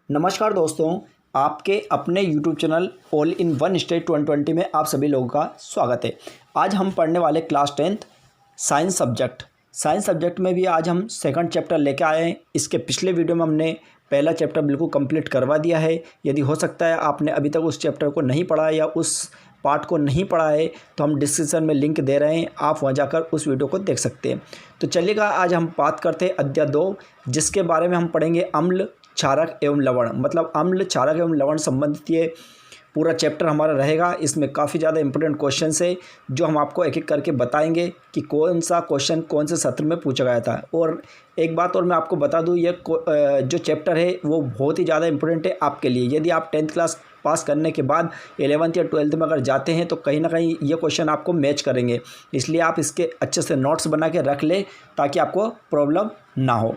नमस्कार दोस्तों, आपके अपने YouTube channel all in one state 2020 में आप सभी लोगों का स्वागत है। आज हम पढ़ने वाले क्लास 10th साइंस सब्जेक्ट में भी आज हम सेकंड चैप्टर लेके आए हैं। इसके पिछले वीडियो में हमने पहला चैप्टर बिल्कुल कंप्लीट करवा दिया है। यदि हो सकता है आपने अभी तक उस चैप्टर को नहीं पढ़ा है या उस पार्ट को नहीं पढ़ा है तो हम डिस्क्रिप्शन में लिंक दे रहे हैं, आप वहां जाकर उस वीडियो को देख सकते हैं। तो चलिएगा, आज हम बात करते हैं अध्याय 2, जिसके बारे में हम पढ़ेंगे अम्ल, क्षारक एवं लवण। मतलब अम्ल, क्षारक एवं लवण संबंधित ये पूरा चैप्टर हमारा रहेगा। इसमें काफ़ी ज़्यादा इंपॉर्टेंट क्वेश्चन है जो हम आपको एक एक करके बताएंगे कि कौन सा क्वेश्चन कौन से सत्र में पूछा गया था। और एक बात और मैं आपको बता दूं, ये जो चैप्टर है वो बहुत ही ज़्यादा इंपॉर्टेंट है आपके लिए। यदि आप 10th क्लास पास करने के बाद 11th या 12th में अगर जाते हैं तो कहीं ना कहीं ये क्वेश्चन आपको मैच करेंगे, इसलिए आप इसके अच्छे से नोट्स बना के रख लें ताकि आपको प्रॉब्लम ना हो।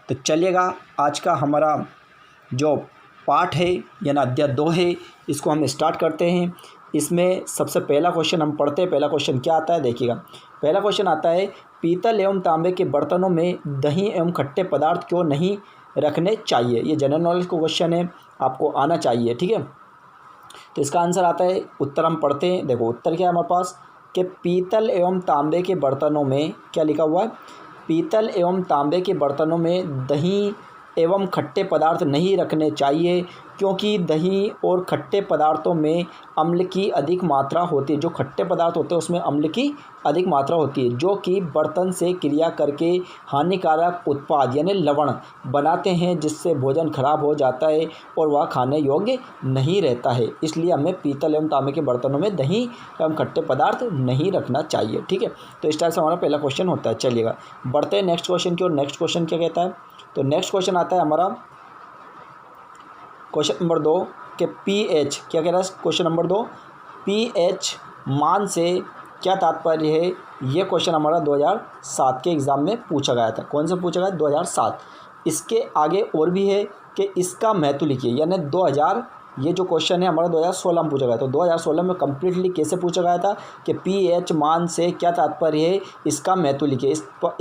तो चलिएगा, आज का हमारा जो पार्ट है यानी अध्याय 2 है, इसको हम स्टार्ट करते हैं। इसमें सबसे पहला क्वेश्चन हम पढ़ते हैं। पहला क्वेश्चन क्या आता है, देखिएगा। पहला क्वेश्चन आता है, पीतल एवं तांबे के बर्तनों में दही एवं खट्टे पदार्थ क्यों नहीं रखने चाहिए। ये जनरल नॉलेज का क्वेश्चन है, आपको आना चाहिए, ठीक है। तो इसका आंसर आता है, उत्तर हम पढ़ते हैं। देखो उत्तर क्या है हमारे पास कि पीतल एवं तांबे के बर्तनों में क्या लिखा हुआ है, पीतल एवं तांबे के बर्तनों में दही एवं खट्टे पदार्थ नहीं रखने चाहिए क्योंकि दही और खट्टे पदार्थों में अम्ल की अधिक मात्रा होती है। जो खट्टे पदार्थ होते हैं उसमें अम्ल की अधिक मात्रा होती है, जो कि बर्तन से क्रिया करके हानिकारक उत्पाद यानी लवण बनाते हैं, जिससे भोजन खराब हो जाता है और वह खाने योग्य नहीं रहता है। इसलिए हमें पीतल एवं तांबे के बर्तनों में दही एवं खट्टे पदार्थ नहीं रखना चाहिए, ठीक है। तो इस टाइप से हमारा पहला क्वेश्चन होता है। चलिएगा, बढ़ते हैं नेक्स्ट क्वेश्चन की ओर। नेक्स्ट क्वेश्चन क्या कहता है, तो नेक्स्ट क्वेश्चन आता है हमारा क्वेश्चन नंबर 2 के पीएच क्या कह रहा है। क्वेश्चन नंबर 2, पीएच मान से क्या तात्पर्य है। ये क्वेश्चन हमारा 2007 के एग्ज़ाम में पूछा गया था। कौन से पूछा गया, 2007। इसके आगे और भी है कि इसका महत्व लिखिए, यानी 2000 ये जो क्वेश्चन है हमारा 2016 में पूछा गया। तो 2016 में कम्प्लीटली कैसे पूछा गया था कि पीएच मान से क्या तात्पर्य है, इसका महत्व लिखिए।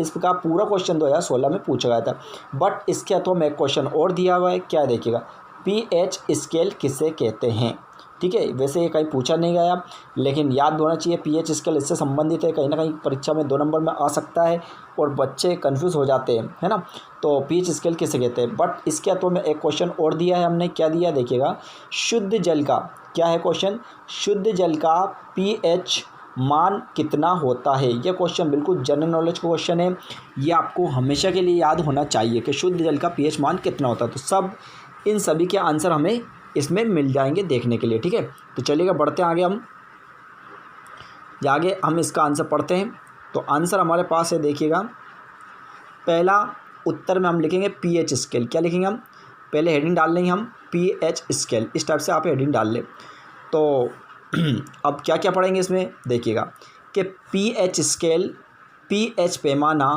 इसका पूरा क्वेश्चन 2016 में पूछा गया था। बट इसके अथवा में एक क्वेश्चन और दिया हुआ है, क्या देखिएगा, पीएच स्केल किसे कहते हैं। ठीक है, वैसे ये कहीं पूछा नहीं गया लेकिन याद होना चाहिए, पीएच स्केल इससे संबंधित है। कहीं ना कहीं परीक्षा में 2 नंबर में आ सकता है और बच्चे कंफ्यूज हो जाते हैं, है ना। तो पीएच स्केल किसे कहते हैं। बट इसके तो में एक क्वेश्चन और दिया है हमने, क्या दिया देखिएगा, शुद्ध जल का क्या है क्वेश्चन, शुद्ध जल का पीएच मान कितना होता है। यह क्वेश्चन बिल्कुल जनरल नॉलेज का क्वेश्चन है, ये आपको हमेशा के लिए याद होना चाहिए कि शुद्ध जल का पीएच मान कितना होता है। तो सब इन सभी के आंसर हमें इसमें मिल जाएंगे देखने के लिए, ठीक है। तो चलिएगा, बढ़ते हैं आगे हम इसका आंसर पढ़ते हैं। तो आंसर हमारे पास है, देखिएगा। पहला उत्तर में हम लिखेंगे पीएच स्केल। क्या लिखेंगे हम, पहले हेडिंग डाल लेंगे हम पीएच स्केल, इस टाइप से आप हेडिंग डाल लें। तो अब क्या क्या पढ़ेंगे इसमें, देखिएगा कि पीएच स्केल, पीएच पैमाना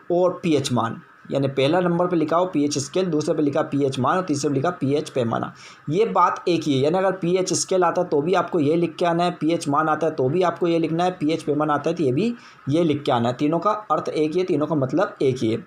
और पीएच मान, यानी पहला नंबर पे लिखा हो पीएच स्केल, दूसरे पे लिखा पीएच मान और तीसरे पे लिखा पीएच पैमाना। ये बात एक ही है, यानी अगर पीएच स्केल आता है तो भी आपको ये लिख के आना है, पीएच मान आता है तो भी आपको ये लिखना है, पीएच पैमाना आता है तो ये भी ये लिख के आना है। तीनों का अर्थ एक ही है, तीनों का मतलब एक ही है।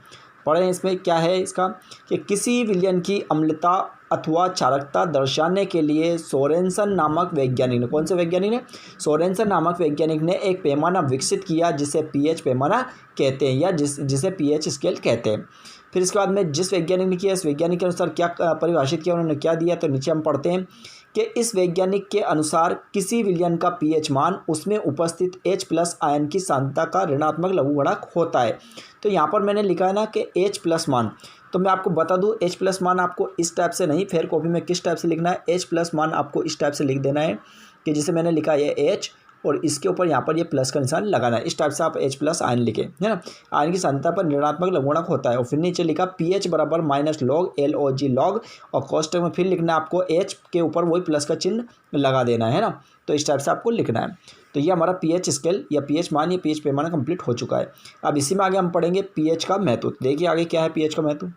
पढ़ें इसमें क्या है इसका, कि किसी विलयन की अम्लता अथवा क्षारकता दर्शाने के लिए सोरेनसन नामक वैज्ञानिक ने, कौन से वैज्ञानिक ने, सोरेनसन नामक वैज्ञानिक ने एक पैमाना विकसित किया जिसे पीएच पैमाना कहते हैं या जिसे पीएच स्केल कहते हैं। फिर इसके बाद में जिस वैज्ञानिक ने किया, इस वैज्ञानिक के अनुसार क्या परिभाषित किया, उन्होंने क्या दिया। तो नीचे हम पढ़ते हैं कि इस वैज्ञानिक के अनुसार किसी विलयन का पीएच मान उसमें उपस्थित H+ आयन की सांद्रता का ऋणात्मक लघुगणक होता है। तो यहाँ पर मैंने लिखा है ना कि H+ मान, तो मैं आपको बता दूं H+ मान आपको इस टाइप से नहीं, फेयर कॉपी में किस टाइप से लिखना है, H+ मान आपको इस टाइप से लिख देना है कि जिसे मैंने लिखा है H और इसके ऊपर यहाँ पर ये प्लस का निशान लगाना है। इस टाइप से आप H+ आयन लिखें, है ना। आयन की सांद्रता पर ऋणात्मक लघुगणक होता है। और फिर नीचे लिखा pH बराबर -log LOG log, और कोष्टक में फिर लिखना है आपको H के ऊपर वही प्लस का चिन्ह लगा देना है ना। तो इस टाइप से आपको लिखना है। तो ये हमारा पीएच स्केल या पीएच मान या पीएच पैमाना कंप्लीट हो चुका है। अब इसी में आगे हम पढ़ेंगे पीएच का महत्व। देखिए आगे क्या है पीएच का महत्व,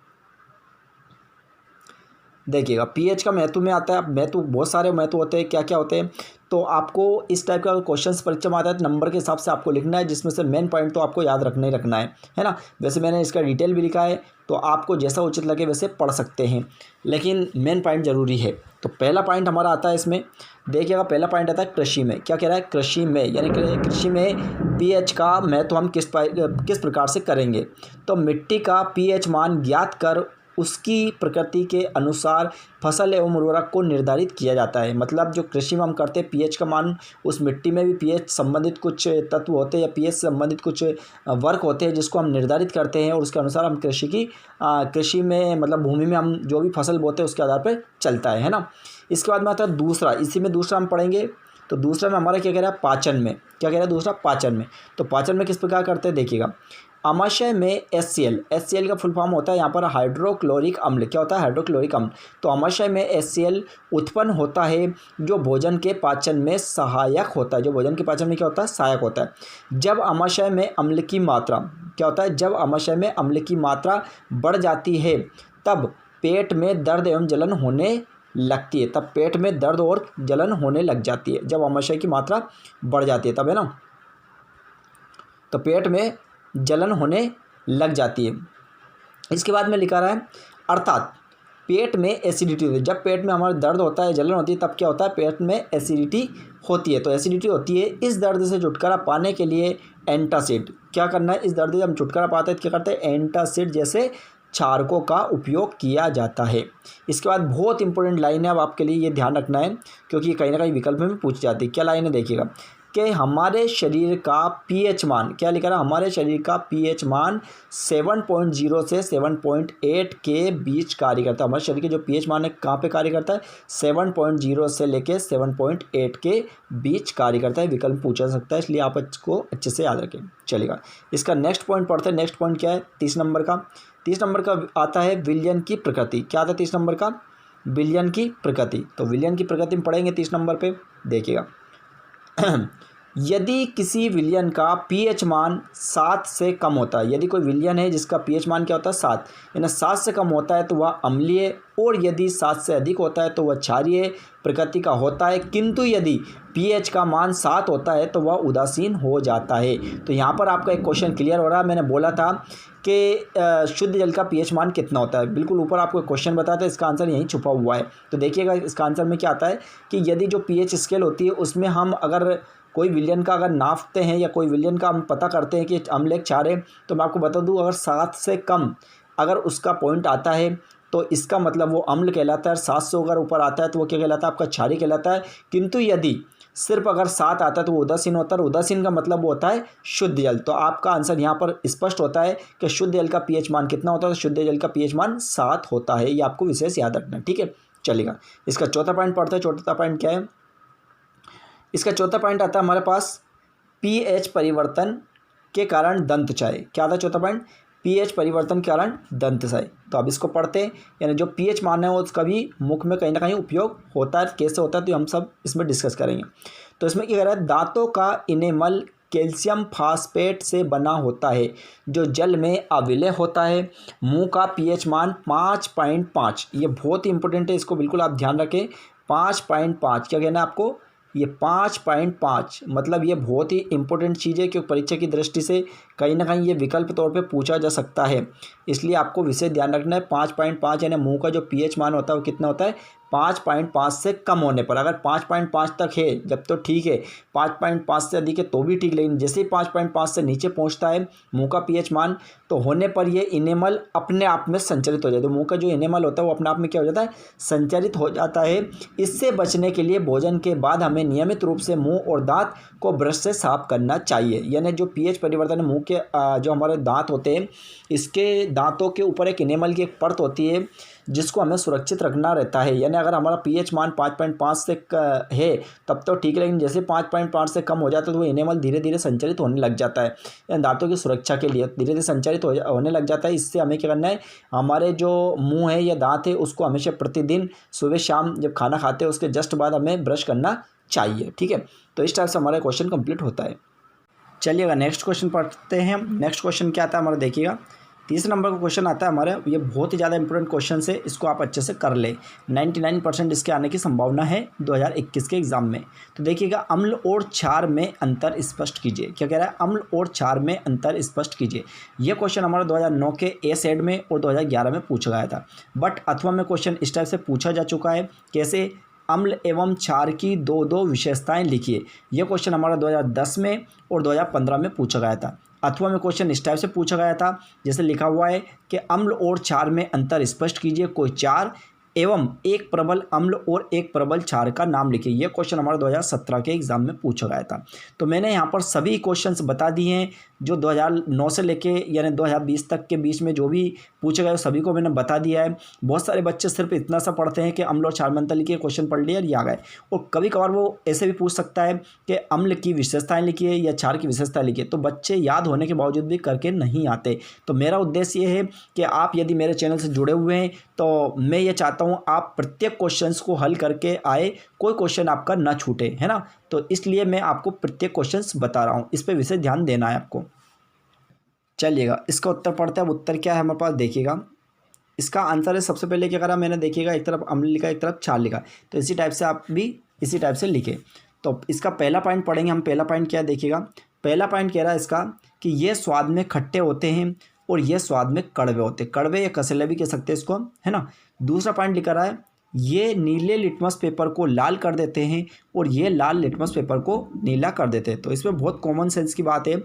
देखिएगा पीएच का महत्व में आता है। महत्व बहुत सारे महत्व होते हैं, क्या क्या होते हैं, तो आपको इस टाइप का क्वेश्चंस परीक्षा में आता है तो नंबर के हिसाब से आपको लिखना है, जिसमें से मेन पॉइंट तो आपको याद रखना ही रखना है ना। वैसे मैंने इसका डिटेल भी लिखा है, तो आपको जैसा उचित लगे वैसे पढ़ सकते हैं, लेकिन मेन पॉइंट ज़रूरी है। तो पहला पॉइंट हमारा आता है इसमें, देखिएगा पहला पॉइंट आता है कृषि में। क्या कह रहा है, कृषि में, यानी कृषि में पीएच का महत्व हम किस प्रकार से करेंगे। तो मिट्टी का पीएच मान ज्ञात कर उसकी प्रकृति के अनुसार फसल एवं उर्वरक को निर्धारित किया जाता है। मतलब जो कृषि में हम करते हैं, पीएच का मान, उस मिट्टी में भी पीएच संबंधित कुछ तत्व होते हैं या पीएच संबंधित कुछ वर्क होते हैं जिसको हम निर्धारित करते हैं, और उसके अनुसार हम कृषि में मतलब भूमि में हम जो भी फसल बोते हैं उसके आधार पर चलता है ना। इसके बाद में आता है दूसरा, इसी में दूसरा हम पढ़ेंगे। तो दूसरा में हमारा क्या कह रहा है, पाचन में। क्या कह रहा है दूसरा, पाचन में। तो पाचन में किस प्रकार करते हैं, देखिएगा अमाशय में HCl का फुल फॉर्म होता है यहाँ पर हाइड्रोक्लोरिक अम्ल। क्या होता है, हाइड्रोक्लोरिक अम्ल। तो अमाशय में HCl उत्पन्न होता है जो भोजन के पाचन में सहायक होता है। जो भोजन के पाचन में क्या होता है, सहायक होता है। जब अमाशय में अम्ल की मात्रा, क्या होता है, जब अमाशय में अम्ल की मात्रा बढ़ जाती है तब पेट में दर्द एवं जलन होने लगती है। तब पेट में दर्द और जलन होने लग जाती है, जब अमाशय की मात्रा बढ़ जाती है तब, है ना। तो पेट में जलन होने लग जाती है। इसके बाद में लिखा रहा है अर्थात पेट में एसिडिटी होती है। जब पेट में हमारा दर्द होता है, जलन होती है, तब क्या होता है, पेट में एसिडिटी होती है। तो एसिडिटी होती है। इस दर्द से छुटकारा पाने के लिए एंटासिड, क्या करना है, इस दर्द से हम छुटकारा पाते हैं, क्या करते हैं, एंटासिड जैसे क्षारकों का उपयोग किया जाता है। इसके बाद बहुत इंपॉर्टेंट लाइन है, अब आपके लिए ये ध्यान रखना है क्योंकि कहीं ना कहीं विकल्प में भी पूछ जाती है। क्या लाइन है, देखिएगा कि हमारे शरीर का पीएच मान, क्या लिखा रहा है, हमारे शरीर का पीएच मान 7.0 से 7.8 के बीच कार्य करता है। हमारे शरीर के जो पीएच मान है कहाँ पे कार्य करता है, 7.0 से लेके 7.8 के बीच कार्य करता है। विकल्प पूछा जा सकता है, इसलिए आप इसको अच्छे से याद रखें। चलेगा, इसका नेक्स्ट पॉइंट पढ़ते हैं। नेक्स्ट पॉइंट क्या है, 30 नंबर का। 30 नंबर का आता है विलयन की प्रकृति। क्या आता है 30 नंबर का, विलयन की प्रकृति। तो विलयन की प्रकृति में पढ़ेंगे 30 नंबर पे, देखिएगा यदि किसी विलयन का पीएच मान 7 से कम होता है, यदि कोई विलयन है जिसका पीएच मान क्या होता है 7, यानी 7 से कम होता है तो वह अम्लीय, और यदि 7 से अधिक होता है तो वह क्षारीय प्रकृति का होता है। किंतु यदि पीएच का मान 7 होता है तो वह उदासीन हो जाता है। तो यहाँ पर आपका एक क्वेश्चन क्लियर हो रहा है। मैंने बोला था कि शुद्ध जल का पीएच मान कितना होता है, बिल्कुल ऊपर आपको क्वेश्चन बताया था, इसका आंसर यहीं छुपा हुआ है। तो देखिएगा इसका आंसर में क्या आता है कि यदि जो पीएच स्केल होती है उसमें हम अगर कोई विलयन का अगर नापते हैं या कोई विलयन का हम पता करते हैं कि अम्ल एक क्षार है, तो मैं आपको बता दूं अगर 7 से कम अगर उसका पॉइंट आता है तो इसका मतलब वो अम्ल कहलाता है। 7 से अगर ऊपर आता है तो वो क्या कहलाता है, आपका क्षारीय कहलाता है। किंतु यदि सिर्फ अगर 7 आता है तो वो उदासीन होता है। उदासीन का मतलब वो होता है शुद्ध जल। तो आपका आंसर यहाँ पर स्पष्ट होता है कि शुद्ध जल का पीएच मान कितना होता है, तो शुद्ध जल का पीएच मान 7 होता है। ये आपको विशेष याद रखना है, ठीक है। चलेगा, इसका चौथा पॉइंट पढ़ते हैं। चौथा पॉइंट क्या है, इसका चौथा पॉइंट आता है हमारे पास पीएच परिवर्तन के कारण दंत क्षय। क्या आता है चौथा पॉइंट, पीएच परिवर्तन के कारण दंत क्षय। तो अब इसको पढ़ते हैं, यानी जो पीएच मान है उसका भी मुख में कहीं ना कहीं उपयोग होता है। कैसे होता है तो हम सब इसमें डिस्कस करेंगे। तो इसमें क्या कह रहा है, दांतों का इनेमल कैल्शियम फास्फेट से बना होता है जो जल में अविलय होता है। मुंह का पीएच मान 5.5, ये बहुत ही इंपॉर्टेंट है, इसको बिल्कुल आप ध्यान रखें। 5.5 क्या कहना है आपको, ये 5.5 मतलब ये बहुत ही इंपॉर्टेंट चीज़ है क्योंकि परीक्षा की दृष्टि से कहीं ना कहीं ये विकल्प तौर पे पूछा जा सकता है, इसलिए आपको विशेष ध्यान रखना है। 5.5 यानी मुंह का जो पीएच मान होता है वो कितना होता है, 5.5 से कम होने पर। अगर 5.5 तक है जब तो ठीक है, 5.5 से अधिक है तो भी ठीक, लेकिन जैसे ही 5.5 से नीचे पहुंचता है मुंह का पीएच मान, तो होने पर ये इनेमल अपने आप में संचरित हो जाता है। तो मुंह का जो इनेमल होता है वो अपने आप में क्या हो जाता है, संचरित हो जाता है। इससे बचने के लिए भोजन के बाद हमें नियमित रूप से मुंह और दांत को ब्रश से साफ करना चाहिए। यानी जो पीएच परिवर्तन है, मुंह के जो हमारे दांत होते हैं, इसके दांतों के ऊपर एक इनेमल की एक परत होती है जिसको हमें सुरक्षित रखना रहता है। यानी अगर हमारा पीएच मान 5.5 से है तब तो ठीक है, लेकिन जैसे 5.5 से कम हो जाता है तो वो इनेमल धीरे धीरे संचरित होने लग जाता है। यानी दांतों की सुरक्षा के लिए धीरे धीरे संचरित होने लग जाता है। इससे हमें क्या करना है, हमारे जो मुंह है या दांत है उसको हमेशा प्रतिदिन सुबह शाम जब खाना खाते हैं उसके जस्ट बाद हमें ब्रश करना चाहिए, ठीक है। तो इस टाइप से हमारा क्वेश्चन कंप्लीट होता है। चलिएगा नेक्स्ट क्वेश्चन पढ़ते हैं। नेक्स्ट क्वेश्चन क्या आता है हमारा, देखिएगा तीसरे नंबर का क्वेश्चन आता है हमारे, ये बहुत ही ज़्यादा इंपॉर्टेंट क्वेश्चन है, इसको आप अच्छे से कर ले। 99% इसके आने की संभावना है 2021 के एग्जाम में। तो देखिएगा, अम्ल और क्षार में अंतर स्पष्ट कीजिए। क्या कह रहा है? अम्ल और क्षार में अंतर स्पष्ट कीजिए। यह क्वेश्चन हमारा 2009 के ए सेट में और 2011 में पूछा गया था। बट अथवा में क्वेश्चन इस टाइप से पूछा जा चुका है, कैसे? अम्ल एवं क्षार की दो दो विशेषताएं लिखिए। यह क्वेश्चन हमारा 2010 में और 2015 में पूछा गया था। अथवा में क्वेश्चन इस टाइप से पूछा गया था, जैसे लिखा हुआ है कि अम्ल और क्षार में अंतर स्पष्ट कीजिए, कोई चार एवं एक प्रबल अम्ल और एक प्रबल क्षार का नाम लिखिए। यह क्वेश्चन हमारा 2017 के एग्जाम में पूछा गया था। तो मैंने यहाँ पर सभी क्वेश्चंस बता दिए हैं, जो 2009 से लेके यानी 2020 तक के बीच में जो भी पूछे गए सभी को मैंने बता दिया है। बहुत सारे बच्चे सिर्फ इतना सा पढ़ते हैं कि अम्ल और क्षार में अंतर लिखिए, क्वेश्चन पढ़ लिया और ये आ गए। और कभी कभार वो ऐसे भी पूछ सकता है कि अम्ल की विशेषताएं लिखिए या क्षार की विशेषताएं लिखिए, तो बच्चे याद होने के बावजूद भी करके नहीं आते। तो मेरा उद्देश्य ये है कि आप यदि मेरे चैनल से जुड़े हुए हैं तो मैं ये चाहता हूँ आप प्रत्येक क्वेश्चंस को हल करके आए, कोई क्वेश्चन आपका ना छूटे, है ना। तो इसलिए मैं आपको प्रत्येक क्वेश्चंस बता रहा हूँ, इस पर विशेष ध्यान देना है आपको। चलिएगा, इसका उत्तर पढ़ते हैं। अब उत्तर क्या है हमारे पास, देखिएगा। इसका आंसर है, सबसे पहले क्या करा मैंने, देखिएगा, एक तरफ अम्ल लिखा एक तरफ क्षार लिखा, तो इसी टाइप से आप भी इसी टाइप से लिखे। तो इसका पहला पॉइंट पढ़ेंगे हम। पहला पॉइंट क्या है, देखिएगा। पहला पॉइंट कह रहा है इसका कि ये स्वाद में खट्टे होते हैं और ये स्वाद में कड़वे होते हैं। कड़वे या कसैले भी कह सकते हैं इसको, है ना। दूसरा पॉइंट लिखा रहा है, ये नीले लिटमस पेपर को लाल कर देते हैं और ये लाल लिटमस पेपर को नीला कर देते हैं। तो इसमें बहुत कॉमन सेंस की बात है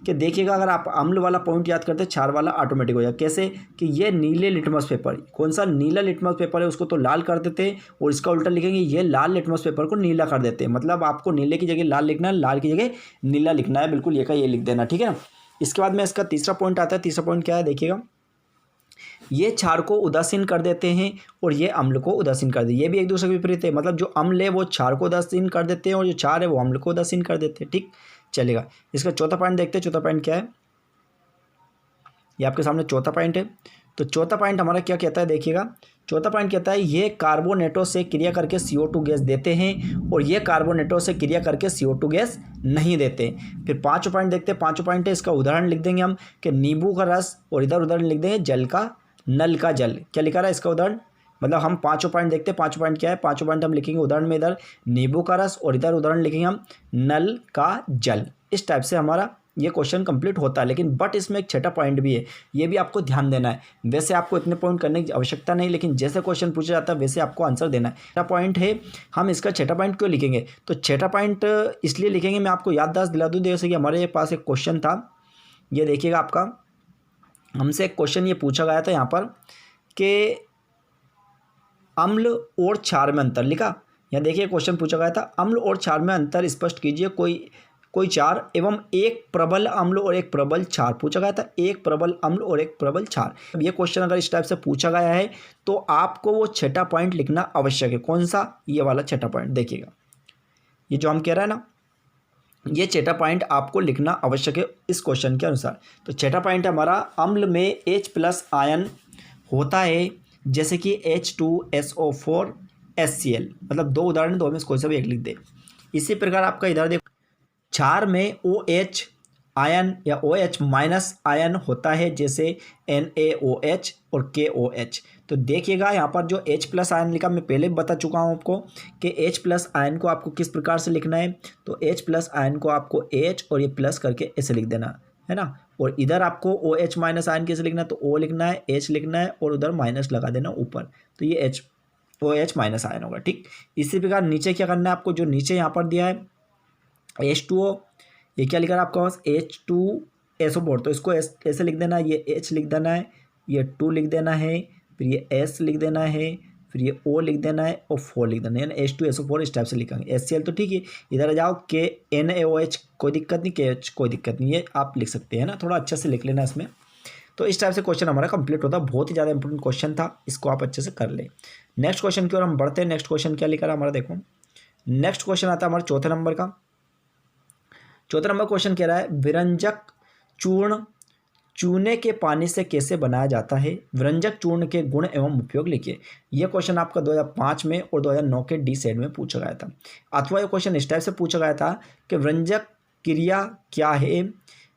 कि देखिएगा, अगर आप अम्ल वाला पॉइंट याद करते हैं, क्षार वाला ऑटोमेटिक हो जाए। कैसे? कि ये नीले लिटमस पेपर, कौन सा नीला लिटमस पेपर है उसको तो लाल कर देते हैं, और इसका उल्टा लिखेंगे ये लाल लिटमस पेपर को नीला कर देते हैं। मतलब आपको नीले की जगह लाल लिखना है, लाल की जगह नीला लिखना है, बिल्कुल ये का ये लिख देना, ठीक है ना। इसके बाद में इसका तीसरा पॉइंट आता है। तीसरा पॉइंट क्या है, देखिएगा, ये क्षार को उदासीन कर देते हैं और ये अम्ल को उदासीन कर देते हैं। ये भी एक दूसरे के विपरीत है, मतलब जो अम्ल है वो क्षार को उदासीन कर देते हैं और जो क्षार है वो अम्ल को उदासीन कर देते हैं, ठीक। चलेगा, इसका चौथा पॉइंट देखते हैं। चौथा पॉइंट क्या है, ये आपके सामने चौथा पॉइंट है। तो चौथा पॉइंट हमारा क्या कहता है, देखिएगा। चौथा पॉइंट कहता है, ये कार्बोनेटों से क्रिया करके CO2 गैस देते हैं और ये कार्बोनेटों से क्रिया करके CO2 गैस नहीं देते। फिर पाँचों पॉइंट देखते हैं। पाँचों पॉइंट है, इसका उदाहरण लिख देंगे हम कि नींबू का रस, और इधर उदाहरण लिख देंगे जल का, नल का जल। क्या लिखा रहा है इसका उदाहरण, मतलब हम पाँचों पॉइंट देखते हैं। पाँचों पॉइंट क्या है, पाँचों पॉइंट हम लिखेंगे उदाहरण में, इधर नींबू का रस और इधर उदाहरण लिखेंगे हम नल का जल। इस टाइप से हमारा ये क्वेश्चन कंप्लीट होता है। लेकिन बट इसमें एक छठा पॉइंट भी है, ये भी आपको ध्यान देना है। वैसे आपको इतने पॉइंट करने की आवश्यकता नहीं, लेकिन जैसे क्वेश्चन पूछा जाता है वैसे आपको आंसर देना है। छठा पॉइंट है, हम इसका छठा पॉइंट क्यों लिखेंगे, तो छठा पॉइंट इसलिए लिखेंगे, मैं आपको याददाश्त दिला दूँ। जैसे कि हमारे पास एक क्वेश्चन था, ये देखिएगा, आपका हमसे एक क्वेश्चन ये पूछा गया था यहाँ पर कि अम्ल और क्षार में अंतर लिखा। यहाँ देखिए क्वेश्चन पूछा गया था, अम्ल और क्षार में अंतर स्पष्ट कीजिए, कोई चार एवं एक प्रबल अम्ल और एक प्रबल क्षार पूछा गया था। एक प्रबल अम्ल और एक प्रबल क्षार। अब ये क्वेश्चन अगर इस टाइप से पूछा गया है तो आपको वो छठा पॉइंट लिखना आवश्यक है। कौन सा, ये वाला छठा पॉइंट। देखिएगा, ये जो हम कह रहे हैं ना, ये छठा पॉइंट आपको लिखना आवश्यक है इस क्वेश्चन के अनुसार। तो छठा पॉइंट हमारा, अम्ल में H+ आयन होता है, जैसे कि H2SO4 HCl। मतलब दो उदाहरण, दो में से कोई सा भी एक लिख दे। इसी प्रकार आपका इधर देखो, क्षार में OH आयन या OH- आयन होता है, जैसे NaOH और KOH। तो देखिएगा यहाँ पर जो H+ आयन लिखा, मैं पहले बता चुका हूँ आपको कि H+ आयन को आपको किस प्रकार से लिखना है। तो H+ आयन को आपको H और ये प्लस करके ऐसे लिख देना है ना। और इधर आपको OH- आयन कैसे लिखना है, तो O लिखना है, H लिखना है और उधर माइनस लगा देना ऊपर, तो ये OH- आयन होगा, ठीक। इसी प्रकार नीचे क्या करना है आपको, जो नीचे यहाँ पर दिया है H2O, ये क्या लिखा है आपका पास, H2SO4। तो इसको ऐसे लिख देना है, ये H लिख देना है, ये 2 लिख देना है, फिर ये S लिख देना है, फिर ये O लिख देना है और 4 लिख देना है, यानी H2SO4 इस टाइप से लिखेंगे। HCl तो ठीक है, इधर आ जाओ, NaOH कोई दिक्कत नहीं, KH कोई दिक्कत नहीं, ये आप लिख सकते हैं ना, थोड़ा अच्छे से लिख लेना इसमें। तो इस टाइप से क्वेश्चन हमारा कंप्लीट होता है। बहुत ही ज़्यादा इंपॉर्टेंट क्वेश्चन था, इसको आप अच्छे से कर ले। नेक्स्ट क्वेश्चन की ओर हम बढ़ते हैं। नेक्स्ट क्वेश्चन क्या लिखा है हमारा, देखो। नेक्स्ट क्वेश्चन आता है हमारा चौथे नंबर का। चौथा नंबर क्वेश्चन कह रहा है, विरंजक चूर्ण चूने के पानी से कैसे बनाया जाता है, विरंजक चूर्ण के गुण एवं उपयोग लिखिए। यह क्वेश्चन आपका 2005 में और 2009 के डी सेट में पूछा गया था। अथवा यह क्वेश्चन इस टाइप से पूछा गया था कि विरंजक क्रिया क्या है,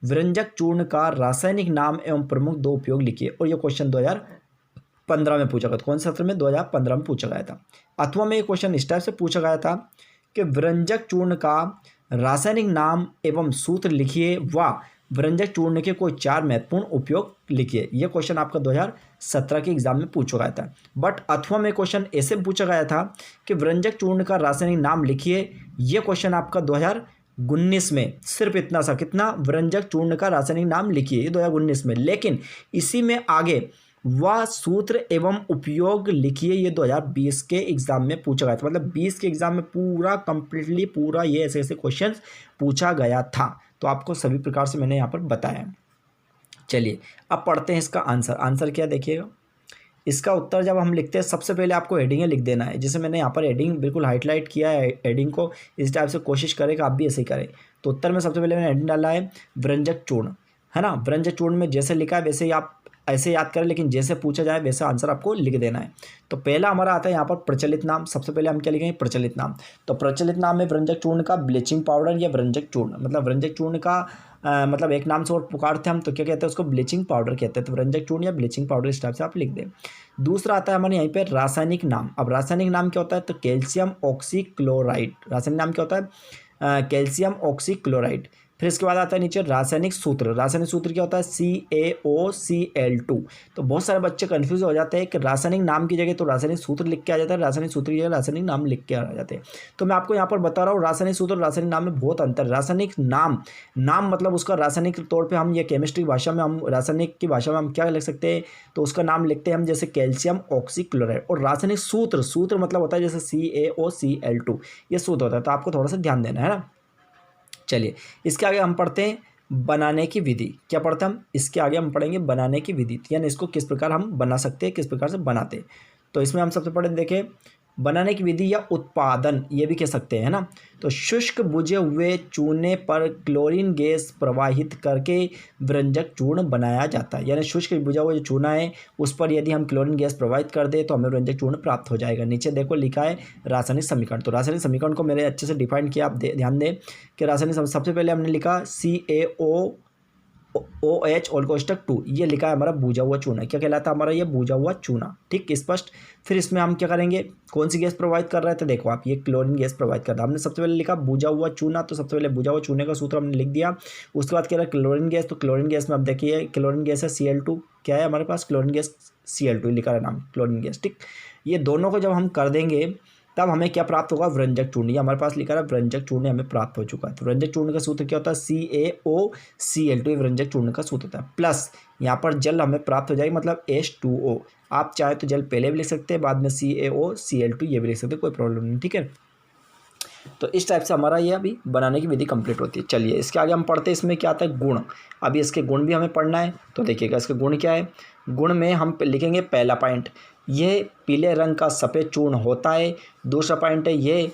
व्यंजक चूर्ण का रासायनिक नाम एवं प्रमुख दो उपयोग लिखिए। और ये क्वेश्चन 2015 में पूछा गया था। कौन से सत्र में? 2015 में पूछा गया था। अथवा में ये क्वेश्चन इस टाइप से पूछा गया था कि व्यंजक चूर्ण का रासायनिक नाम एवं सूत्र लिखिए व व्यंजक चूर्ण के कोई 4 महत्वपूर्ण उपयोग लिखिए। यह क्वेश्चन आपका 2017 के एग्जाम में पूछा गया था। बट अथवा में क्वेश्चन ऐसे पूछा गया था कि व्यंजक चूर्ण का रासायनिक नाम लिखिए। यह क्वेश्चन आपका 2019 में, सिर्फ इतना सा, कितना? व्यंजक चूर्ण का रासायनिक नाम लिखिए, ये 2019 में। लेकिन इसी में आगे वह सूत्र एवं उपयोग लिखिए, ये 2020 के एग्जाम में पूछा गया था। मतलब 20 के एग्जाम में पूरा कंप्लीटली पूरा ये ऐसे ऐसे क्वेश्चन पूछा गया था। तो आपको सभी प्रकार से मैंने यहाँ पर बताया। चलिए अब पढ़ते हैं इसका आंसर। आंसर क्या देखिएगा, इसका उत्तर जब हम लिखते हैं सबसे पहले आपको हेडिंगें लिख देना है। जैसे मैंने यहाँ पर हेडिंग बिल्कुल हाईलाइट किया है, हेडिंग को इस टाइप से कोशिश करें कि आप भी ऐसे ही करें। तो उत्तर में सबसे पहले मैंने हेडिंग डाला है व्यंजक चूर्ण, है ना। व्यंजक चूर्ण में जैसे लिखा है वैसे ही आप ऐसे याद करें, लेकिन जैसे पूछा जाए वैसा आंसर आपको लिख देना है। तो पहला हमारा आता है यहाँ पर प्रचलित नाम। सबसे पहले हम क्या लिखेंगे? प्रचलित नाम। तो प्रचलित नाम है व्यंजक चूर्ण का ब्लीचिंग पाउडर या व्यंजक चूर्ण। मतलब व्यंजक चूर्ण का मतलब एक नाम से और पुकारते हम तो क्या कहते हैं? उसको ब्लीचिंग पाउडर कहते हैं। तो व्यंजक चूर्ण या ब्लीचिंग पाउडर इस टाइप से आप लिख दें। दूसरा आता है हमारे यहाँ पे रासायनिक नाम। अब रासायनिक नाम क्या होता है? तो कैल्शियम ऑक्सीक्लोराइड। रासायनिक नाम क्या होता है? Calcium oxychloride. फिर इसके बाद आता है नीचे रासायनिक सूत्र। रासायनिक सूत्र क्या होता है? CaOCl2। तो बहुत सारे बच्चे कंफ्यूज हो जाते हैं कि रासायनिक नाम की जगह तो रासायनिक सूत्र लिख के आ जाता है, रासायनिक सूत्र की जगह रासायनिक नाम लिख के आ जाते हैं। तो मैं आपको यहाँ पर बता रहा हूँ रासायनिक सूत्र और रासायनिक नाम में बहुत अंतर है। रासायनिक नाम मतलब उसका रासायनिक तौर पर हम ये केमिस्ट्री भाषा में, हम रासायनिक की भाषा में हम क्या लिख सकते हैं? तो उसका नाम लिखते हैं हम जैसे कैल्शियम ऑक्सीक्लोराइड। और रासायनिक सूत्र मतलब होता है जैसे CaOCl2, ये सूत्र होता है। तो आपको थोड़ा सा ध्यान देना है ना। चलिए इसके आगे हम पढ़ते हैं बनाने की विधि। क्या पढ़ते हैं हम? इसके आगे हम पढ़ेंगे बनाने की विधि, यानी इसको किस प्रकार हम बना सकते हैं, किस प्रकार से बनाते हैं। तो इसमें हम सबसे पहले देखें बनाने की विधि या उत्पादन, ये भी कह सकते हैं, है ना। तो शुष्क बुझे हुए चूने पर क्लोरीन गैस प्रवाहित करके व्यंजक चूर्ण बनाया जाता है। यानी शुष्क बुझा हुआ जो चूना है उस पर यदि हम क्लोरीन गैस प्रवाहित कर दे तो हमें व्यंजक चूर्ण प्राप्त हो जाएगा। नीचे देखो लिखा है रासायनिक समीकरण। तो रासायनिक समीकरण को मेरे अच्छे से डिफाइन किया, आप ध्यान दें कि रासायनिक सबसे पहले हमने लिखा CaOH और कोष्टक 2, ये लिखा है हमारा बूझा हुआ चूना। क्या कहलाता है हमारा? ये बूझा हुआ चूना। ठीक, स्पष्ट। फिर इसमें हम क्या करेंगे? कौन सी गैस प्रोवाइड कर रहा है? तो देखो आप, ये क्लोरीन गैस प्रोवाइड कर रहा है। हमने सबसे पहले लिखा बूझा हुआ चूना, तो सबसे पहले बूझा हुआ चूने का सूत्र हमने लिख दिया। उसके बाद क्या रहा? Chlorine gas. तो क्लोरीन गैस में अब देखिए क्लोरीन गैस है Cl2। क्या है हमारे पास? क्लोरीन गैस Cl2 लिखा है नाम, क्लोरीन गैस। ठीक, ये दोनों को जब हम कर देंगे तब हमें क्या प्राप्त होगा? व्यंजक चूर्ण। ये हमारे पास लिखा है व्यंजक चूर्ण हमें प्राप्त हो चुका है। तो व्यंजक चूर्ण का सूत्र क्या होता है? CaOCl2, ये व्यंजक चूर्ण का सूत्र होता है। प्लस यहाँ पर जल हमें प्राप्त हो जाएगी, मतलब H2O। आप चाहे तो जल पहले भी लिख सकते हैं, बाद में CaOCl2 ये भी लिख सकते हैं, कोई प्रॉब्लम नहीं। ठीक है, तो इस टाइप से हमारा ये अभी बनाने की विधि कंप्लीट होती है। चलिए इसके आगे हम पढ़ते हैं, इसमें क्या आता है? गुण। अभी इसके गुण भी हमें पढ़ना है। तो देखिएगा इसके गुण क्या है। गुण में हम लिखेंगे पहला पॉइंट, ये पीले रंग का सफ़ेद चूर्ण होता है। दूसरा पॉइंट है ये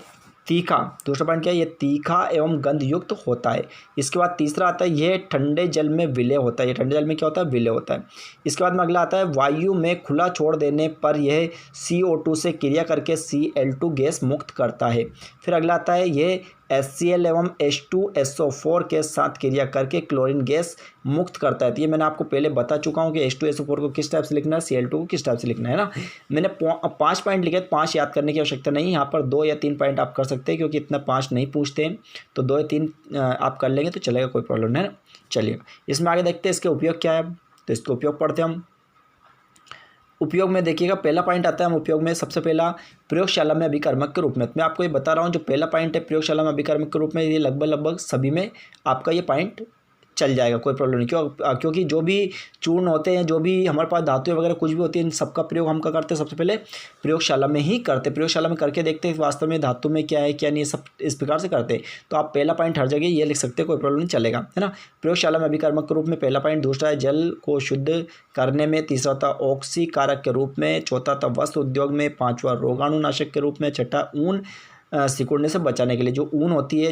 तीखा। दूसरा पॉइंट क्या है? ये तीखा एवं गंध युक्त होता है। इसके बाद तीसरा आता है ये ठंडे जल में विलय होता है। ये ठंडे जल में क्या होता है? विलय होता है। इसके बाद में अगला आता है वायु में खुला छोड़ देने पर यह CO2 से क्रिया करके Cl2 गैस मुक्त करता है। फिर अगला आता है ये HCl एवं H2SO4 के साथ क्रिया करके क्लोरीन गैस मुक्त करता है। तो ये मैंने आपको पहले बता चुका हूँ कि H2SO4 को किस टाइप से लिखना है, Cl2 को किस टाइप से लिखना है ना। मैंने 5 पॉइंट लिखे, 5 याद करने की आवश्यकता नहीं। यहाँ पर 2 या 3 पॉइंट आप कर सकते हैं, क्योंकि इतना 5 नहीं पूछते हैं। तो 2 या 3 आप कर लेंगे तो चलेगा, कोई प्रॉब्लम नहीं है ना। चलिए इसमें आगे देखते हैं इसके उपयोग क्या है। तो इसके उपयोग पढ़ते हैं हम। उपयोग में देखिएगा पहला पॉइंट आता है हम उपयोग में सबसे पहला प्रयोगशाला में अभिकर्मक के रूप में। मैं आपको ये बता रहा हूँ जो पहला पॉइंट है प्रयोगशाला में अभिकर्मक के रूप में, ये लगभग सभी में आपका ये पॉइंट चल जाएगा, कोई प्रॉब्लम नहीं। क्योंकि जो भी चूर्ण होते हैं, जो भी हमारे पास धातुएं वगैरह कुछ भी होती हैं, इन सबका प्रयोग हम क्या करते हैं? सबसे पहले प्रयोगशाला में ही करते हैं। प्रयोगशाला में करके देखते हैं वास्तव में धातु में क्या है क्या नहीं, सब इस प्रकार से करते हैं। तो आप पहला पॉइंट हर जगह ये लिख सकते हैं, कोई प्रॉब्लम नहीं, चलेगा, है ना। प्रयोगशाला में अभिकर्मक के रूप में पहला पॉइंट। दूसरा है जल को शुद्ध करने में। तीसरा था ऑक्सी कारक के रूप में। चौथा था वस्त्र उद्योग में। पाँचवा रोगाणुनाशक के रूप में। छठा ऊन सिकुड़ने से बचाने के लिए, जो ऊन होती है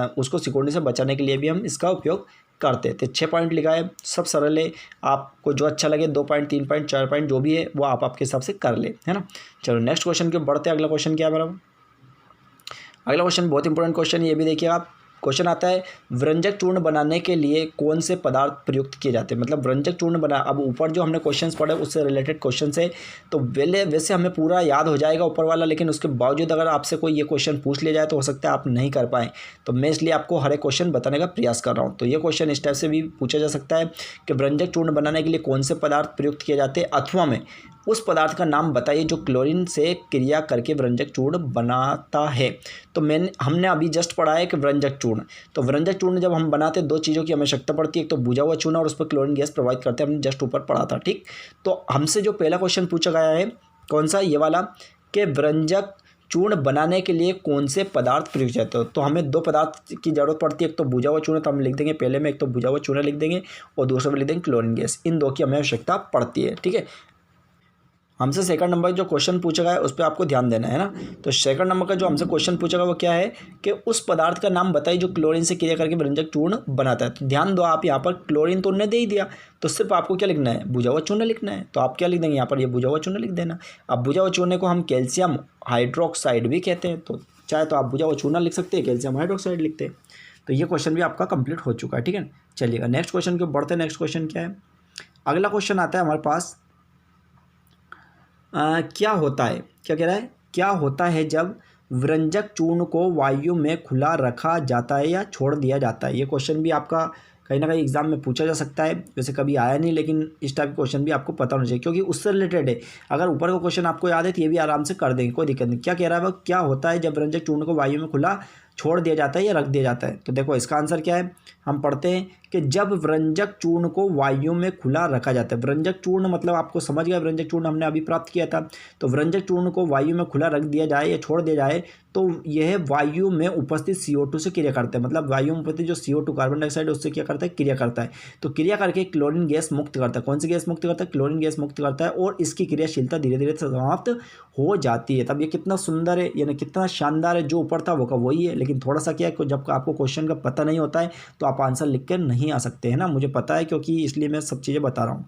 उसको सिकुड़ने से बचाने के लिए भी हम इसका उपयोग करते हैं। तो 6 पॉइंट लिखा है, सब सरल है। आपको जो अच्छा लगे 2 पॉइंट 3 पॉइंट 4 पॉइंट जो भी है वो आप आपके हिसाब से कर ले, है ना। चलो नेक्स्ट क्वेश्चन के बढ़ते हैं। अगला क्वेश्चन क्या है मेरा? अगला क्वेश्चन बहुत इंपॉर्टेंट क्वेश्चन है, ये भी देखिए आप। क्वेश्चन आता है व्यंजक चूर्ण बनाने के लिए कौन से पदार्थ प्रयुक्त किए जाते हैं। मतलब व्यंजक चूर्ण बना, अब ऊपर जो हमने क्वेश्चंस पढ़े उससे रिलेटेड क्वेश्चन है, तो वैसे हमें पूरा याद हो जाएगा ऊपर वाला, लेकिन उसके बावजूद अगर आपसे कोई ये क्वेश्चन पूछ लिया जाए तो हो सकता है आप नहीं कर पाएँ। तो मैं इसलिए आपको हर एक क्वेश्चन बताने का प्रयास कर रहा हूँ। तो ये क्वेश्चन इस टाइप से भी पूछा जा सकता है कि व्यंजक चूर्ण बनाने के लिए कौन से पदार्थ प्रयुक्त किए जाते हैं, अथवा में उस पदार्थ का नाम बताइए जो क्लोरीन से क्रिया करके व्यंजक चूर्ण बनाता है। तो हमने अभी जस्ट पढ़ा है कि व्यंजक चूर्ण, तो व्यंजक चूर्ण जब हम बनाते हैं दो चीज़ों की आवश्यकता पड़ती है, एक तो बुझा हुआ चूना और उस पर क्लोरीन गैस प्रोवाइड करते हैं, हमने जस्ट ऊपर पढ़ा था। ठीक, तो हमसे जो पहला क्वेश्चन पूछा गया है कौन सा, ये वाला, कि व्यंजक चूर्ण बनाने के लिए कौन से पदार्थ प्रयुक्त जाते हो। तो हमें दो पदार्थ की जरूरत पड़ती है, एक तो बुझा हुआ चूना, तो हम लिख देंगे पहले में, एक तो बुझा हुआ चूना लिख देंगे और दूसरे में लिख देंगे क्लोरीन गैस। इन दो की हमें आवश्यकता पड़ती है। ठीक है, हमसे सेकंड नंबर जो क्वेश्चन पूछा गया है उस पर आपको ध्यान देना है ना। तो सेकंड नंबर का जो हमसे क्वेश्चन पूछा गया वो क्या है कि उस पदार्थ का नाम बताइए जो क्लोरीन से क्रिया करके व्यंजक चूर्ण बनाता है। तो ध्यान दो, आप यहाँ पर क्लोरीन तो उन्होंने दे ही दिया, तो सिर्फ आपको क्या लिखना है, बुझा हुआ चूर्ण लिखना है। तो आप क्या लिख देंगे यहाँ पर, ये बुझा हुआ चूर्ण लिख देना। अब बुझा हुआ चूर्णे को हम कैल्शियम हाइड्रोक्साइड भी कहते हैं, तो चाहे तो आप बुझा हुआ चूना लिख सकते हैं, कैल्शियम हाइड्रोक्साइड लिखते हैं। तो ये क्वेश्चन भी आपका कंप्लीट हो चुका है। ठीक है, चलिएगा नेक्स्ट क्वेश्चन के बढ़ते हैं। नेक्स्ट क्वेश्चन क्या है, अगला क्वेश्चन आता है हमारे पास, क्या होता है, क्या कह रहा है, क्या होता है जब व्यंजक चूर्ण को वायु में खुला रखा जाता है या छोड़ दिया जाता है। ये क्वेश्चन भी आपका कहीं ना कहीं एग्जाम में पूछा जा सकता है, वैसे कभी आया नहीं, लेकिन इस टाइप का क्वेश्चन भी आपको पता होना चाहिए क्योंकि उससे रिलेटेड है। अगर ऊपर का क्वेश्चन आपको याद है तो ये भी आराम से कर देंगे, कोई दिक्कत नहीं। क्या कह रहा है वो, क्या होता है जब व्यंजक चूर्ण को वायु में खुला छोड़ दिया जाता है या रख दिया जाता है। तो देखो इसका आंसर क्या है, हम पढ़ते हैं कि जब व्यंजक चूर्ण को वायु में खुला रखा जाता है। व्यंजक चूर्ण मतलब आपको समझ गया, व्यंजक चूर्ण हमने अभी प्राप्त किया था। तो व्यंजक चूर्ण को वायु में खुला रख दिया जाए या छोड़ दिया जाए तो यह वायु में उपस्थित CO2 से क्रिया करता है। मतलब वायु में उपस्थित जो CO2 कार्बन डाइऑक्साइड उससे क्या करता है, क्रिया करता है। तो क्रिया करके क्लोरीन गैस मुक्त करता है। कौन सी गैस मुक्त करता है, क्लोरीन गैस मुक्त करता है, और इसकी क्रियाशीलता धीरे धीरे समाप्त हो जाती है। तब ये कितना सुंदर है, यानी कितना शानदार है, जो ऊपर था वो का वही है। लेकिन थोड़ा सा क्या है, जब आपको क्वेश्चन का पता नहीं होता है तो आप आंसर लिख कर नहीं आ सकते हैं ना, मुझे पता है, क्योंकि इसलिए मैं सब चीज़ें बता रहा हूँ।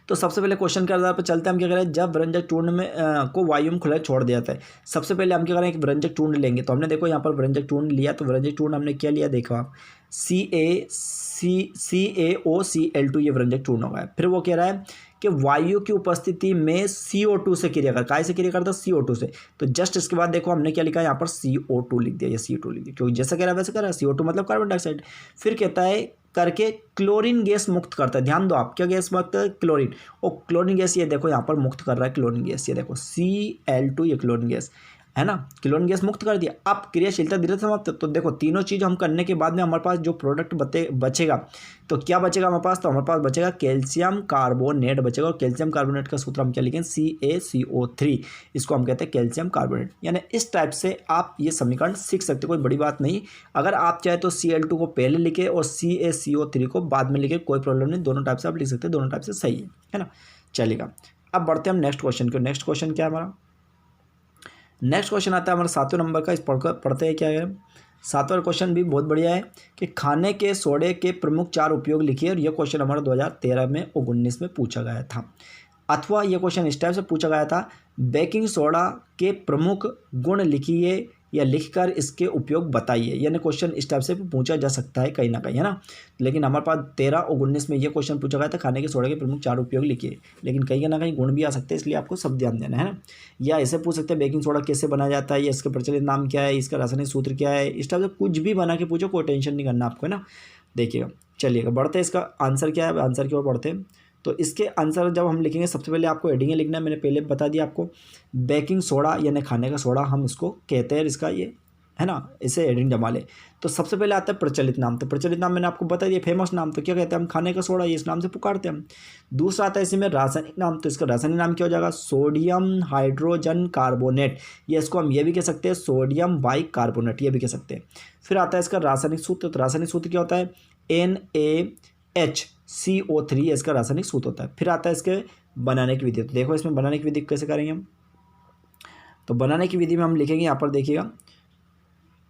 तो सबसे पहले क्वेश्चन के आधार पर चलते हैं, हम क्या करें, जब व्यंजक चूर्ण में को वायु में खुला छोड़ दिया जाता है। सबसे पहले हम क्या करें, एक व्यंजक चूर्ण लेंगे। तो हमने देखो यहाँ पर व्यंजक चूर्ण लिया, तो व्यंजक चूर्ण हमने क्या लिया, देखो आप CaOCl2 ये व्यंजक चूर्ण होगा। फिर वो कह रहा है कि वायु की उपस्थिति में CO2 से क्रिया कर, काय से क्रिया करता है, CO2 से। तो जस्ट इसके बाद देखो हमने क्या लिखा है, यहाँ पर CO2 लिख दिया, ये CO2 लिख दिया, क्योंकि जैसा कह रहा है वैसे कह रहा है, CO2 मतलब कार्बन डाइऑक्साइड। फिर कहता है करके क्लोरीन गैस मुक्त करता है। ध्यान दो आप, क्या गैस मुक्त करता है, क्लोरीन। और क्लोरीन गैस ये देखो यहाँ पर मुक्त कर रहा है क्लोरीन गैस, ये देखो Cl2 ये क्लोरीन गैस है ना, क्लोरीन गैस मुक्त कर दिया। अब क्रियाशीलता धीरे समाप्त। तो देखो तीनों चीज़ हम करने के बाद में हमारे पास जो प्रोडक्ट बचेगा, तो क्या बचेगा हमारे पास, तो हमारे पास बचेगा कैल्शियम कार्बोनेट बचेगा। और कैल्शियम कार्बोनेट का सूत्र हम क्या लिखें, CaCO3, इसको हम कहते हैं कैल्शियम कार्बोनेट। यानी इस टाइप से आप ये समीकरण सीख सकते, कोई बड़ी बात नहीं। अगर आप चाहे तो Cl2 को पहले लिखे और CaCO3 को बाद में लिखे, कोई प्रॉब्लम नहीं, दोनों टाइप से आप लिख सकते हैं, दोनों टाइप से सही है ना। चलेगा, अब बढ़ते हैं हम नेक्स्ट क्वेश्चन को। नेक्स्ट क्वेश्चन क्या है हमारा, नेक्स्ट क्वेश्चन आता है हमारा 7वें नंबर का। इस पढ़ते हैं क्या है, 7वां क्वेश्चन भी बहुत बढ़िया है कि खाने के सोडे के प्रमुख 4 उपयोग लिखिए। और यह क्वेश्चन हमारा 2013 में और 2019 में पूछा गया था, अथवा यह क्वेश्चन इस टाइप से पूछा गया था, बेकिंग सोडा के प्रमुख गुण लिखिए या लिखकर इसके उपयोग बताइए। यानी क्वेश्चन इस टाइप से पूछा जा सकता है कहीं ना कहीं, है ना। लेकिन हमारे पास 13 और 19 में ये क्वेश्चन पूछा गया था, खाने के सोडे के प्रमुख 4 उपयोग लिखिए। लेकिन कहीं ना कहीं गुण भी आ सकते हैं, इसलिए आपको सब ध्यान देना है ना। या ऐसे पूछ सकते हैं, बेकिंग सोडा कैसे बनाया जाता है, या इसका प्रचलित नाम क्या है, इसका रासायनिक सूत्र क्या है। इस टाइप से कुछ भी बना के पूछो, कोई टेंशन नहीं करना आपको, है ना। देखिएगा, चलिएगा बढ़ते हैं, इसका आंसर क्या है, आंसर की ओर बढ़ते हैं। तो इसके आंसर जब हम लिखेंगे, सबसे पहले आपको हेडिंग लिखना है, मैंने पहले बता दिया आपको। बेकिंग सोडा यानी खाने का सोडा हम इसको कहते हैं, इसका ये है ना, इसे हेडिंग जमा ले। तो सबसे पहले आता है प्रचलित नाम। तो प्रचलित नाम मैंने आपको बता दिया, फेमस नाम। तो क्या कहते हैं हम, खाने का सोडा, ये इस नाम से पुकारते हैं हम। दूसरा आता है इसी में रासायनिक नाम। तो इसका रासायनिक नाम क्या हो जाएगा, सोडियम हाइड्रोजन कार्बोनेट, या इसको हम ये भी कह सकते हैं सोडियम बाइकार्बोनेट, ये भी कह सकते हैं। फिर आता है इसका रासायनिक सूत्र। तो रासायनिक सूत्र क्या होता है, NaHCO3 इसका रासायनिक सूत्र होता है। फिर आता है इसके बनाने की विधि। तो देखो इसमें बनाने की विधि कैसे करेंगे हम। तो बनाने की विधि में हम लिखेंगे, यहाँ पर देखिएगा,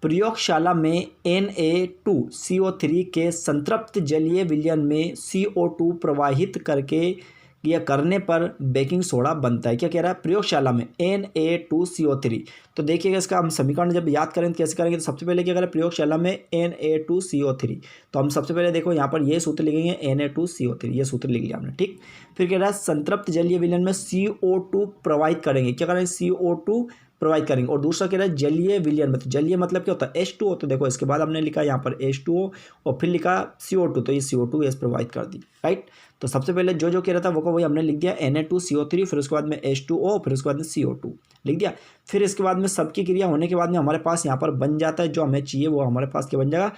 प्रयोगशाला में Na2CO3 के संतृप्त जलीय विलयन में CO2 प्रवाहित करके यह करने पर बेकिंग सोडा बनता है। क्या कह रहा है, प्रयोगशाला में Na2CO3। तो देखिएगा इसका हम समीकरण जब याद करें तो कैसे करेंगे, तो सबसे पहले क्या करें, प्रयोगशाला में Na2CO3। तो हम सबसे पहले देखो यहाँ पर ये सूत्र लिखेंगे Na2CO3, ये सूत्र लिख लिया हमने, ठीक। फिर कह रहा है संतृप्त जलीय विलयन में CO2 प्रवाहित करेंगे। क्या करेंगे, CO2 प्रोवाइड करेंगे। और दूसरा कह रहा है जलीय विलयन में, तो जलीय मतलब क्या होता है, H2O। तो देखो इसके बाद हमने लिखा यहाँ पर H2O और फिर लिखा CO2, तो ये CO2 गैस प्रोवाइड कर दी, राइट। तो सबसे पहले जो कह रहा था वो को वही हमने लिख दिया Na2CO3, फिर उसके बाद में H2O, फिर उसके बाद में CO2 लिख दिया। फिर इसके बाद में सबकी क्रिया होने के बाद में हमारे पास यहाँ पर बन जाता है जो हमें चाहिए, वो हमारे पास क्या बन जाएगा,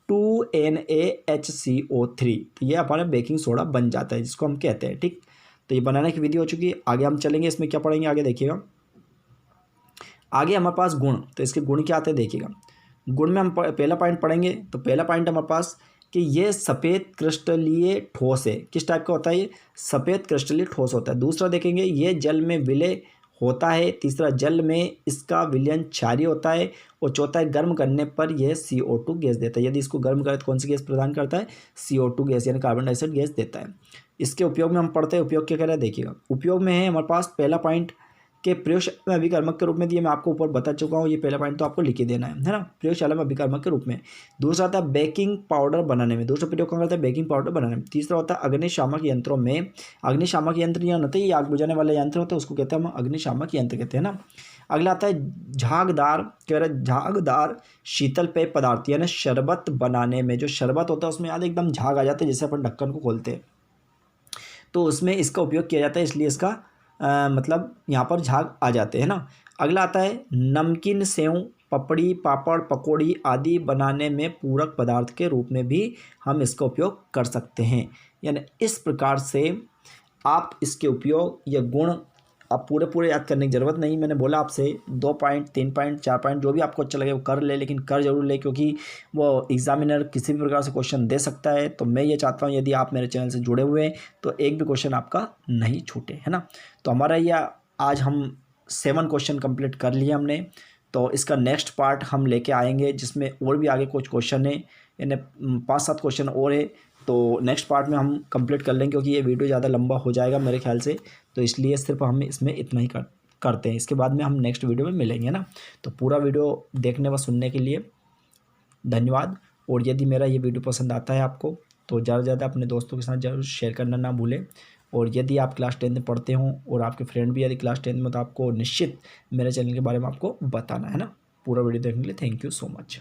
2NaHCO3। तो ये हमारा बेकिंग सोडा बन जाता है, जिसको हम कहते हैं, ठीक। तो ये बनाने की विधि हो चुकी है। आगे हम चलेंगे, इसमें क्या पढ़ेंगे आगे देखिएगा। आगे हमारे पास गुण, तो इसके गुण क्या आते हैं देखिएगा। गुण में हम पहला पॉइंट पढ़ेंगे, तो पहला पॉइंट हमारे पास कि ये सफ़ेद क्रिस्टलीय ठोस है। किस टाइप का होता है, ये सफ़ेद क्रिस्टलीय ठोस होता है। दूसरा देखेंगे ये जल में विलय होता है। तीसरा जल में इसका विलयन क्षारीय होता है। और चौथा है गर्म करने पर यह CO2 गैस देता है। यदि इसको गर्म करें तो कौन सी गैस प्रदान करता है, CO2 गैस यानी कार्बन डाइऑक्साइड गैस देता है। इसके उपयोग में हम पढ़ते हैं, उपयोग क्या कह रहा है देखिएगा। उपयोग में है हमारे पास पहला पॉइंट के प्रयोगशाला में अभिकर्मक के रूप में दिए, मैं आपको ऊपर बता चुका हूँ, ये पहला पॉइंट तो आपको लिख ही देना है ना, प्रयोगशाला में अभिकर्मक के रूप में। दूसरा आता है बेकिंग पाउडर बनाने में, दूसरा प्रयोग कौन करता है, बेकिंग पाउडर बनाने में। तीसरा होता है अग्निशामक यंत्रों में, अग्निशामक यंत्र यहाँ होते हैं, ये आग बुझाने वाले यंत्र होते हैं, उसको कहते हैं हम अग्निशामक यंत्र कहते हैं ना। अगला आता है झागदार, कह रहा है झागदार शीतल पेय पदार्थ, यानी शरबत बनाने में जो शरबत होता है उसमें याद एकदम झाग आ जाता है, जैसे अपन ढक्कन को खोलते हैं तो उसमें इसका उपयोग किया जाता है, इसलिए इसका मतलब यहाँ पर झाग आ जाते हैं ना। अगला आता है नमकीन, सेव, पपड़ी, पापड़, पकौड़ी आदि बनाने में पूरक पदार्थ के रूप में भी हम इसका उपयोग कर सकते हैं। यानी इस प्रकार से आप इसके उपयोग या गुण आप पूरे याद करने की ज़रूरत नहीं। मैंने बोला आपसे 2 पॉइंट, 3 पॉइंट, 4 पॉइंट जो भी आपको अच्छा लगे वो कर ले, लेकिन कर जरूर ले, क्योंकि वो एग्जामिनर किसी भी प्रकार से क्वेश्चन दे सकता है। तो मैं ये चाहता हूँ यदि आप मेरे चैनल से जुड़े हुए हैं तो एक भी क्वेश्चन आपका नहीं छूटे, है ना। तो हमारा यह आज हम 7 क्वेश्चन कंप्लीट कर लिए हमने। तो इसका नेक्स्ट पार्ट हम लेके आएंगे जिसमें और भी आगे कुछ क्वेश्चन है, यानी 5-7 क्वेश्चन और है। तो नेक्स्ट पार्ट में हम कंप्लीट कर लेंगे, क्योंकि ये वीडियो ज़्यादा लंबा हो जाएगा मेरे ख्याल से, तो इसलिए सिर्फ हम इसमें इतना ही करते हैं। इसके बाद में हम नेक्स्ट वीडियो में मिलेंगे ना। तो पूरा वीडियो देखने व सुनने के लिए धन्यवाद। और यदि मेरा ये वीडियो पसंद आता है आपको तो ज़्यादा से ज़्यादा अपने दोस्तों के साथ ज़रूर शेयर करना ना भूलें। और यदि आप क्लास 10 में पढ़ते हों और आपके फ्रेंड भी यदि क्लास 10 में, तो आपको निश्चित मेरे चैनल के बारे में आपको बताना है ना। पूरा वीडियो देखने के लिए थैंक यू सो मच।